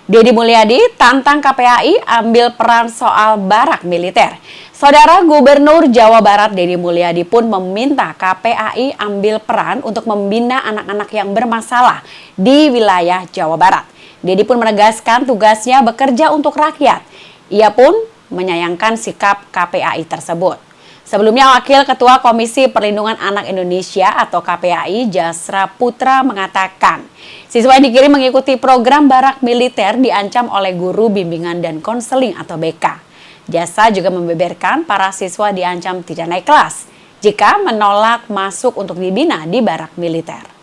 Deddy Mulyadi tantang KPAI ambil peran soal barak militer. Saudara Gubernur Jawa Barat Deddy Mulyadi pun meminta KPAI ambil peran untuk membina anak-anak yang bermasalah di wilayah Jawa Barat. Deddy pun menegaskan tugasnya bekerja untuk rakyat. Ia pun menyayangkan sikap KPAI tersebut. Sebelumnya, Wakil Ketua Komisi Perlindungan Anak Indonesia atau KPAI, Jasra Putra mengatakan, siswa yang dikirim mengikuti program barak militer diancam oleh guru bimbingan dan konseling atau BK. Jasra juga membeberkan para siswa diancam tidak naik kelas jika menolak masuk untuk dibina di barak militer.